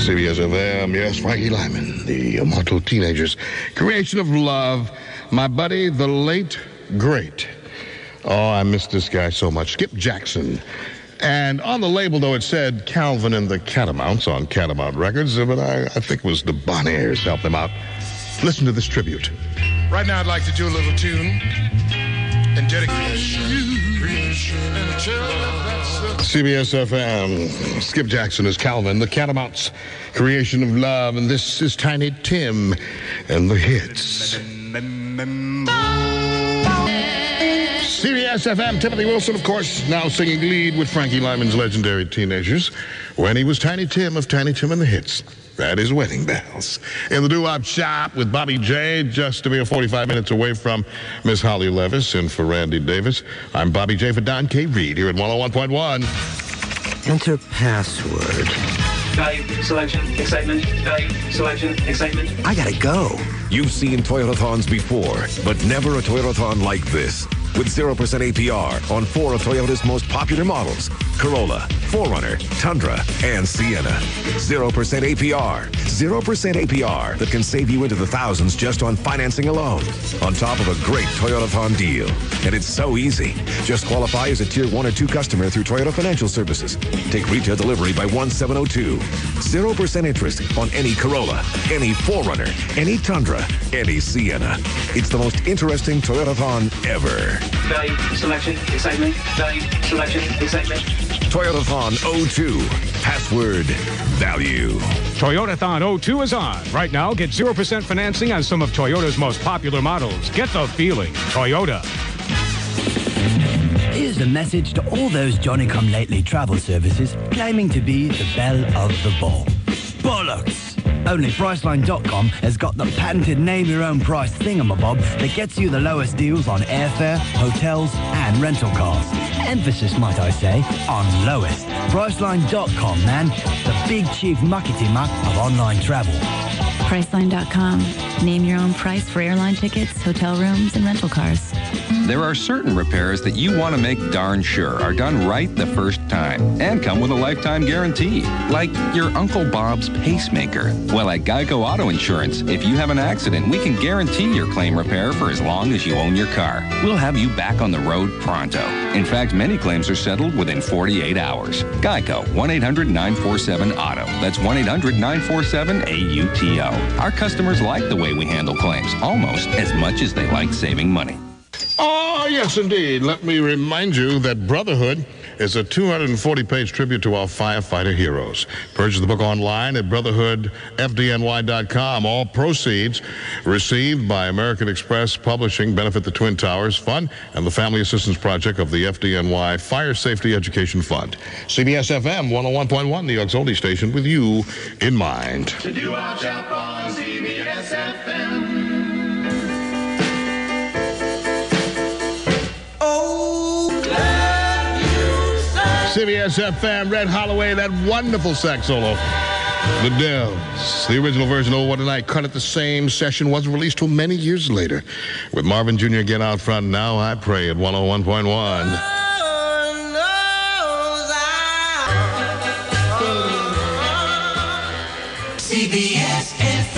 WCBS-FM, yes, Frankie Lyman, the immortal teenagers. Creation of love, my buddy, the late, great. Oh, I miss this guy so much. Skip Jackson. And on the label, though, it said Calvin and the Catamounts on Catamount Records, but I think it was the Bonairs helped them out. Listen to this tribute. Right now, I'd like to do a little tune and dedicate CBS-FM, Skip Jackson is Calvin, the Catamounts, Creation of Love, and this is Tiny Tim and the hits. CBS-FM, Timothy Wilson, of course, now singing lead with Frankie Lyman's legendary Teenagers when he was Tiny Tim of Tiny Tim and the Hits. That is Wedding Bells. In the Doo Wop Shop with Bobby J, just a mere 45 minutes away from Miss Holly Levis and for Randy Davis. I'm Bobby J for Don K. Reed here at 101.1. Enter password. Value, selection, excitement. Value, selection, excitement. I gotta go. You've seen Toyotathons before, but never a Toyotathon like this. With 0% APR on 4 of Toyota's most popular models: Corolla, 4Runner, Tundra, and Sienna. 0% APR. 0% APR that can save you into the thousands just on financing alone. On top of a great Toyotathon deal. And it's so easy. Just qualify as a Tier 1 or 2 customer through Toyota Financial Services. Take retail delivery by 1702. 0% interest on any Corolla, any 4Runner, any Tundra, any Sienna. It's the most interesting Toyotathon ever. Value, selection, excitement. Value, selection, excitement. Toyotathon 02. Password value. Toyotathon 02 is on. Right now, get 0% financing on some of Toyota's most popular models. Get the feeling. Toyota. Here's a message to all those Johnny-come-lately travel services claiming to be the belle of the ball. Bollocks! Only Priceline.com has got the patented name-your-own-price thingamabob that gets you the lowest deals on airfare, hotels, and rental cars. Emphasis, might I say, on lowest. Priceline.com, man. The big chief muckety-muck of online travel. Priceline.com. Name your own price for airline tickets, hotel rooms, and rental cars. There are certain repairs that you want to make darn sure are done right the first time and come with a lifetime guarantee, like your Uncle Bob's pacemaker. Well, at Geico Auto Insurance, if you have an accident, we can guarantee your claim repair for as long as you own your car. We'll have you back on the road pronto. In fact, many claims are settled within 48 hours. Geico, 1-800-947-AUTO. That's 1-800-947-AUTO. Our customers like the way we handle claims, almost as much as they like saving money. Oh, yes, indeed. Let me remind you that Brotherhood is a 240-page tribute to our firefighter heroes. Purchase the book online at brotherhoodfdny.com. All proceeds received by American Express Publishing benefit the Twin Towers Fund and the Family Assistance Project of the FDNY Fire Safety Education Fund. CBS-FM 101.1, New York's only station with you in mind. The Doo Wop Shop on CBS-FM. CBS-FM, Red Holloway, that wonderful sax solo. The Dells. The original version of What a Night, cut at the same session, wasn't released till many years later. With Marvin Jr. again out front, Now I Pray at 101.1. CBS-FM.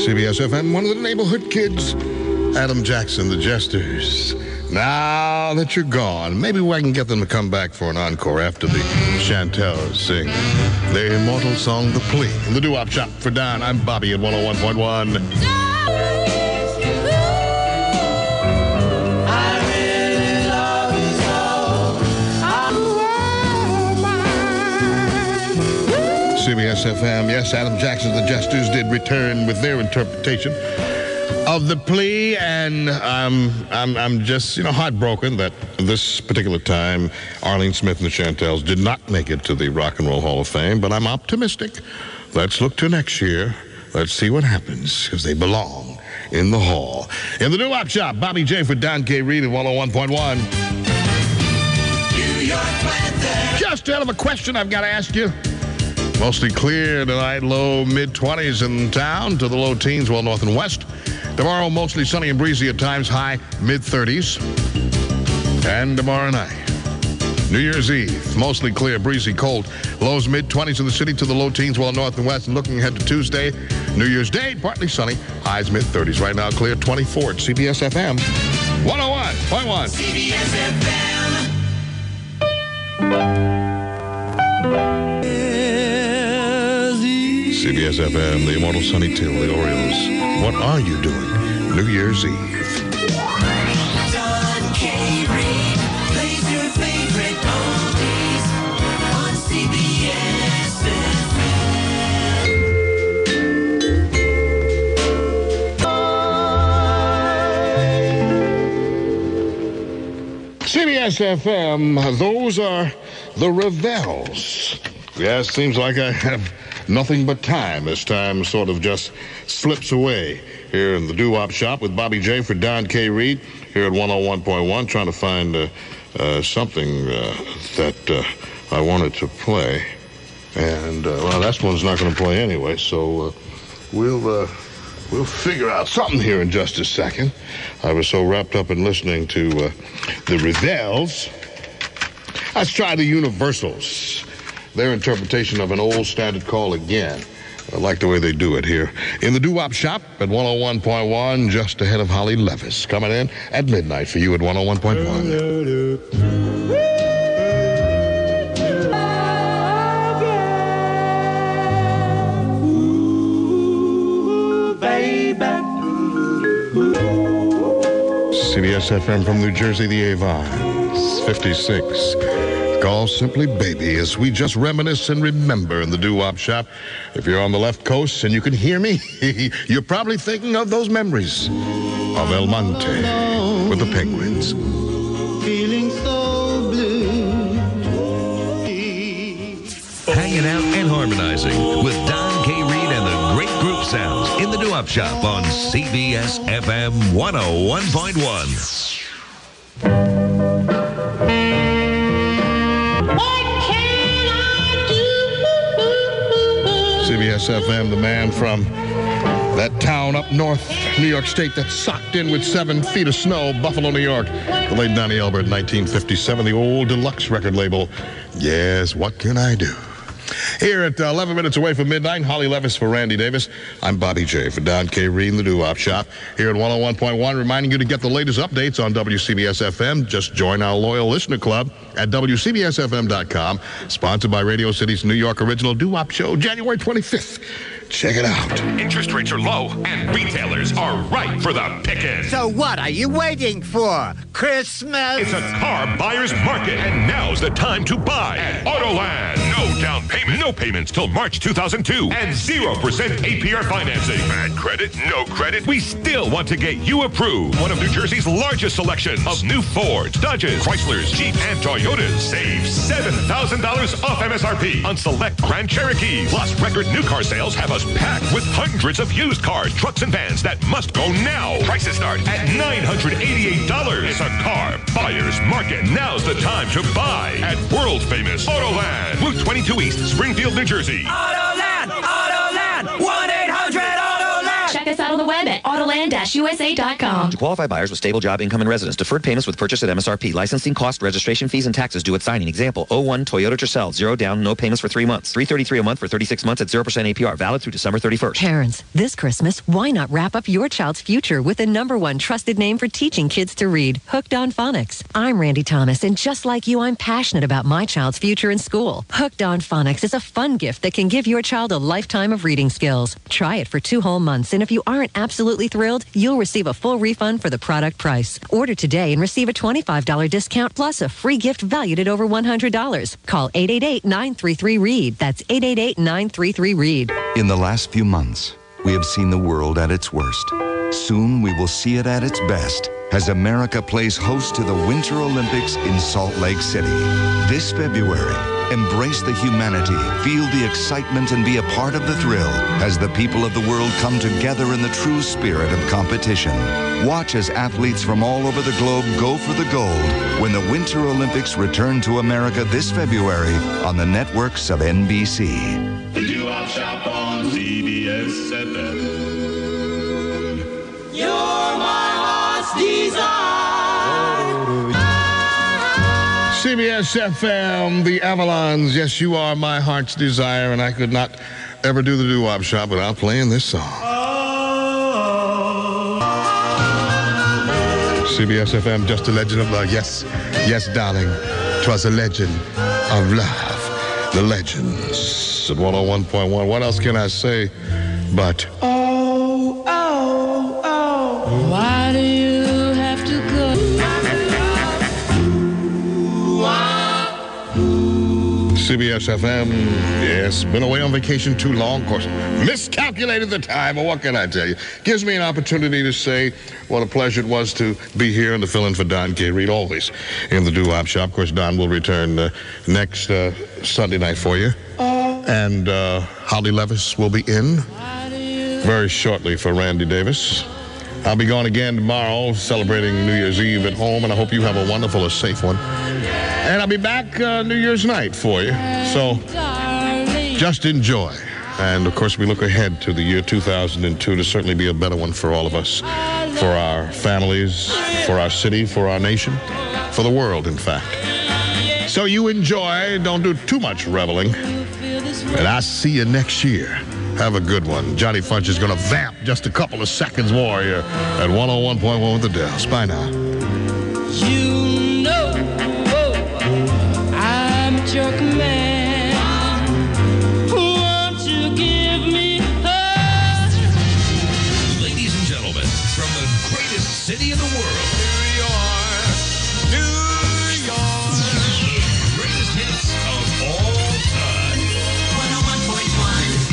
CBS-FM, one of the neighborhood kids, Adam Jackson, the Jesters. Now that you're gone, maybe I can get them to come back for an encore after the Chantels sing their immortal song, The Plea. In the Doo Wop Shop for Don, I'm Bobby at 101.1. CBS-FM, yes, Adam Jackson, the Jesters did return with their interpretation of The Plea, and I'm just, heartbroken that this particular time Arlene Smith and the Chantels did not make it to the Rock and Roll Hall of Fame, but I'm optimistic. Let's look to next year. Let's see what happens, because they belong in the hall. In the Doo Wop Shop, Bobby J for Don K. Reed at 101.1. New York weather. Just out of a question I've got to ask you. Mostly clear tonight, low mid-20s in town to the low teens, well north and west. Tomorrow, mostly sunny and breezy at times, high mid-30s. And tomorrow night, New Year's Eve, mostly clear, breezy, cold. Lows mid-20s in the city to the low teens, while north and west. And looking ahead to Tuesday, New Year's Day, partly sunny. Highs mid-30s. Right now, clear 24 at CBS-FM 101.1. CBS-FM. CBS-FM, the immortal Sonny Till, the Orioles. What are you doing New Year's Eve? Don K. Reed plays your favorite oldies on CBS-FM, those are the Revels. Yes, seems like I have nothing but time as time sort of just slips away here in the Doo Wop Shop with Bobby J for Don K. Reed here at 101.1, trying to find something that I wanted to play. And, well, that one's not going to play anyway, so we'll figure out something here in just a second. I was so wrapped up in listening to the Revels. Let's try the Universals. Their interpretation of an old standard call again. I like the way they do it here. In the Doo Wop Shop at 101.1, just ahead of Holly Levis. Coming in at midnight for you at 101.1. CBS-FM from New Jersey, the Avons, 56. Call simply baby as we just reminisce and remember in the Doo Wop Shop. If you're on the left coast and you can hear me, you're probably thinking of those memories of El Monte with the Penguins. Feeling so blue. Hanging out and harmonizing with Don K. Reed and the great group sounds in the Doo Wop Shop on CBS-FM 101.1. CBS-FM, the man from that town up north, New York State, that's socked in with 7 feet of snow, Buffalo, New York. The late Donnie Elbert, 1957, the old deluxe record label. Yes, what can I do? Here at 11 minutes away from midnight, Holly Levis for Randy Davis. I'm Bobby J for Don K. Reed in the Doo Wop Shop. Here at 101.1, reminding you to get the latest updates on WCBS-FM. Just join our loyal listener club at WCBS-FM.com. Sponsored by Radio City's New York original Doo Wop Show, January 25th. Check it out. Interest rates are low, and retailers are ripe for the picking. So what are you waiting for? Christmas? It's a car buyer's market, and now's the time to buy at Autoland. No down payment, no payments till March 2002, and 0% APR financing. Bad credit, no credit. We still want to get you approved. One of New Jersey's largest selections of new Fords, Dodges, Chryslers, Jeep, and Toyotas. Save $7,000 off MSRP on select Grand Cherokees. Plus, record new car sales have us packed with hundreds of used cars, trucks, and vans that must go now. Prices start at $988. It's a car buyer's market. Now's the time to buy at world famous Autoland, Route 22 East, Springfield, New Jersey. Autoland! Autoland! 1-800-AUTOLAND! Check us out on the web at Autoland-USA.com. To qualified buyers with stable job, income, and residence, deferred payments with purchase at MSRP. Licensing cost, registration fees, and taxes due at signing. Example, 01 Toyota Tercel, 0 down, no payments for 3 months. $333 a month for 36 months at 0% APR. Valid through December 31st. Parents, this Christmas, why not wrap up your child's future with the #1 trusted name for teaching kids to read, Hooked on Phonics. I'm Randy Thomas, and just like you, I'm passionate about my child's future in school. Hooked on Phonics is a fun gift that can give your child a lifetime of reading skills. Try it for 2 whole months, and if you aren't absolutely thrilled, you'll receive a full refund for the product price. Order today and receive a $25 discount plus a free gift valued at over $100. Call 888-933-READ. That's 888-933-READ. In the last few months, we have seen the world at its worst. Soon we will see it at its best as America plays host to the Winter Olympics in Salt Lake City. This February, embrace the humanity, feel the excitement, and be a part of the thrill as the people of the world come together in the true spirit of competition. Watch as athletes from all over the globe go for the gold when the Winter Olympics return to America this February on the networks of NBC. The Doo Wop Shop on CBS-FM. You're my heart's desire. WCBS-FM, the Avalons. Yes, you are my heart's desire, and I could not ever do the Doo Wop Shop without playing this song. CBS-FM, just a legend of love. Yes, yes, darling. 'Twas a legend of love. The Legends at 101.1. What else can I say but... Oh, oh, oh. Why do you have to go? CBS-FM, yes, been away on vacation too long, of course. Miscalculated the time, but what can I tell you? Gives me an opportunity to say what a pleasure it was to be here and to fill in for Don K. Reed, always in the Doo Wop Shop. Of course, Don will return next Sunday night for you. And Holly Levis will be in very shortly for Randy Davis. I'll be gone again tomorrow, celebrating New Year's Eve at home, and I hope you have a wonderful, a safe one. And I'll be back New Year's night for you. So just enjoy. And, of course, we look ahead to the year 2002 to certainly be a better one for all of us, for our families, for our city, for our nation, for the world, in fact. So you enjoy. Don't do too much reveling. And I'll see you next year. Have a good one. Johnny Funch is going to vamp just a couple of seconds more here at 101.1 with the Dells. Bye now. You know, I'm a jerk man. Won't you give me a... Ladies and gentlemen, from the greatest city in the world, New York, New York, the greatest hits of all time. 101.1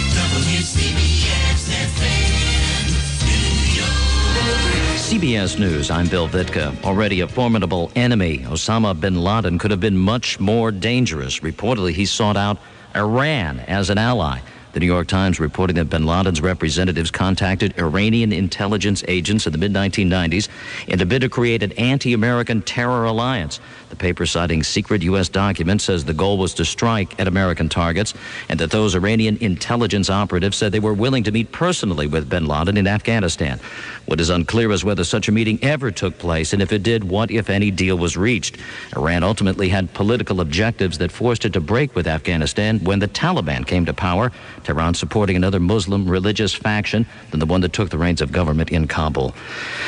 WCBS-FM, New York. CBS News, I'm Bill Vitka. Already a formidable enemy, Osama bin Laden could have been much more dangerous. Reportedly, he sought out Iran as an ally. The New York Times reporting that bin Laden's representatives contacted Iranian intelligence agents in the mid-1990s in a bid to create an anti-American terror alliance. The paper, citing secret U.S. documents, says the goal was to strike at American targets and that those Iranian intelligence operatives said they were willing to meet personally with bin Laden in Afghanistan. What is unclear is whether such a meeting ever took place, and if it did, what, if any, deal was reached. Iran ultimately had political objectives that forced it to break with Afghanistan when the Taliban came to power, Tehran supporting another Muslim religious faction than the one that took the reins of government in Kabul.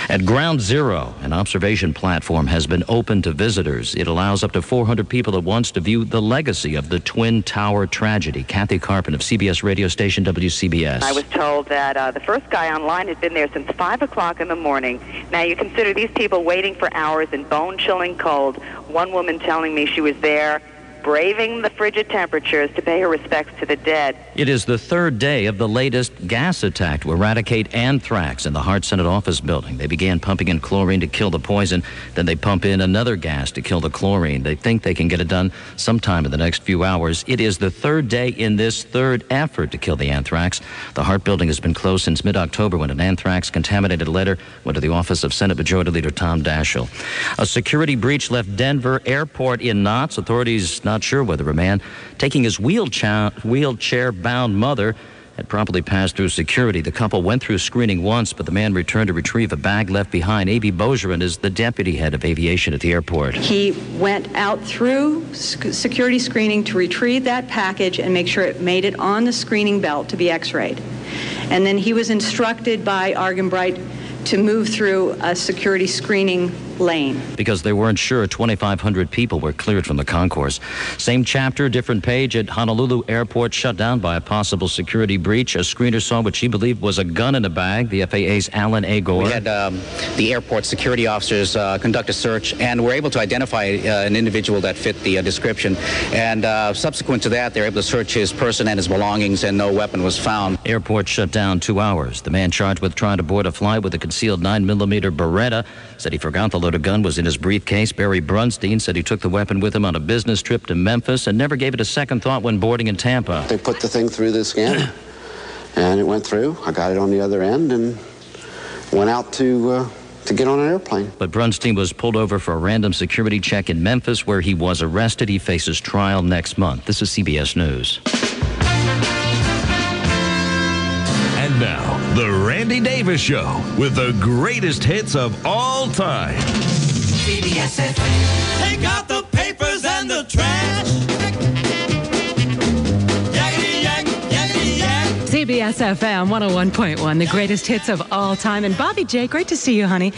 At Ground Zero, an observation platform has been opened to visitors. It allows up to 400 people at once to view the legacy of the Twin Tower tragedy. Kathy Carpin of CBS radio station WCBS. I was told that the first guy online had been there since 5 o'clock in the morning. Now, you consider these people waiting for hours in bone-chilling cold. One woman telling me she was there braving the frigid temperatures to pay her respects to the dead. It is the third day of the latest gas attack to eradicate anthrax in the Hart Senate office building. They began pumping in chlorine to kill the poison. Then they pump in another gas to kill the chlorine. They think they can get it done sometime in the next few hours. It is the third day in this third effort to kill the anthrax. The Hart building has been closed since mid-October when an anthrax-contaminated letter went to the office of Senate Majority Leader Tom Daschle. A security breach left Denver Airport in knots. Authorities not sure whether a man taking his wheelchair-bound mother had properly passed through security. The couple went through screening once, but the man returned to retrieve a bag left behind. A.B. Bozeran is the deputy head of aviation at the airport. He went out through security screening to retrieve that package and make sure it made it on the screening belt to be x-rayed. And then he was instructed by Argenbright to move through a security screening lane. Because they weren't sure, 2,500 people were cleared from the concourse. Same chapter, different page at Honolulu Airport, shut down by a possible security breach. A screener saw what she believed was a gun in a bag. The FAA's Alan A. Gore. We had the airport security officers conduct a search and were able to identify an individual that fit the description. And subsequent to that, they were able to search his person and his belongings, and no weapon was found. Airport shut down 2 hours. The man charged with trying to board a flight with a concealed 9mm Beretta said he forgot the loaded gun was in his briefcase. Barry Brunstein said he took the weapon with him on a business trip to Memphis and never gave it a second thought when boarding in Tampa. They put the thing through the scanner, and it went through. I got it on the other end and went out to get on an airplane. But Brunstein was pulled over for a random security check in Memphis, where he was arrested. He faces trial next month. This is CBS News. And now, The Randy Davis Show with the greatest hits of all time. CBS-FM. Take out the paper. papers and the trash. Yakety yak, yakety yak. CBS-FM 101.1, the greatest hits of all time. And Bobby J, great to see you, honey.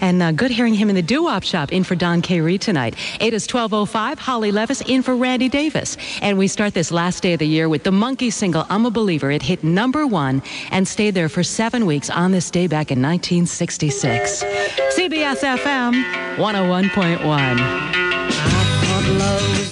And good hearing him in the Doo Wop Shop, in for Don K. Reed tonight. It is 12:05, Holly Levis in for Randy Davis. And we start this last day of the year with the Monkey single, I'm a Believer. It hit #1 and stayed there for 7 weeks on this day back in 1966. CBS-FM 101.1. I thought love